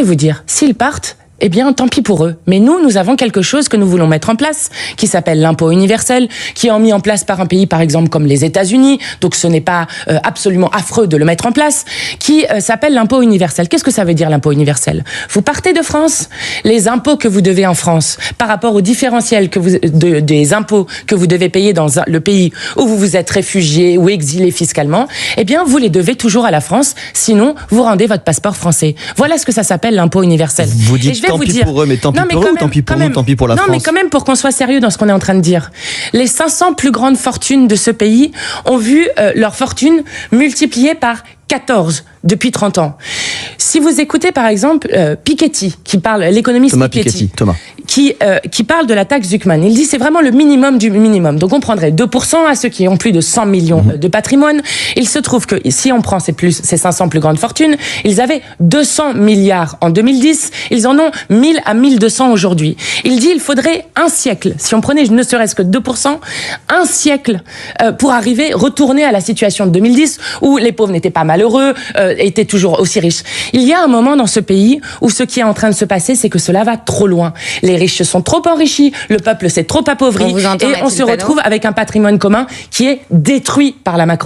vous dire, s'ils partent, eh bien, tant pis pour eux. Mais nous avons quelque chose que nous voulons mettre en place, qui s'appelle l'impôt universel, qui est mis en place par un pays, par exemple, comme les États-Unis. Donc, ce n'est pas absolument affreux de le mettre en place, qui s'appelle l'impôt universel. Qu'est-ce que ça veut dire, l'impôt universel? Vous partez de France, les impôts que vous devez en France, par rapport au différentiel des impôts que vous devez payer dans le pays où vous vous êtes réfugié ou exilé fiscalement, eh bien, vous les devez toujours à la France. Sinon, vous rendez votre passeport français. Voilà ce que ça s'appelle l'impôt universel. Vous dites tant pis pour eux, mais tant pis pour eux, tant pis pour nous, tant pis pour la France. Non, mais quand même, pour qu'on soit sérieux dans ce qu'on est en train de dire. Les 500 plus grandes fortunes de ce pays ont vu leur fortune multipliée par 14 depuis 30 ans. Si vous écoutez par exemple Piketty, qui parle, l'économiste Piketty, qui parle de la taxe Zuckman, il dit c'est vraiment le minimum du minimum. Donc on prendrait 2% à ceux qui ont plus de 100 millions de patrimoine. Il se trouve que si on prend ces 500 plus grandes fortunes, ils avaient 200 milliards en 2010, ils en ont 1000 à 1200 aujourd'hui. Il dit il faudrait un siècle, si on prenait ne serait-ce que 2%, un siècle pour retourner à la situation de 2010 où les pauvres n'étaient pas malheureux, étaient toujours aussi riches. Il y a un moment dans ce pays où ce qui est en train de se passer, c'est que cela va trop loin. Les riches se sont trop enrichis, le peuple s'est trop appauvri et on se retrouve avec un patrimoine commun qui est détruit par la Macronie.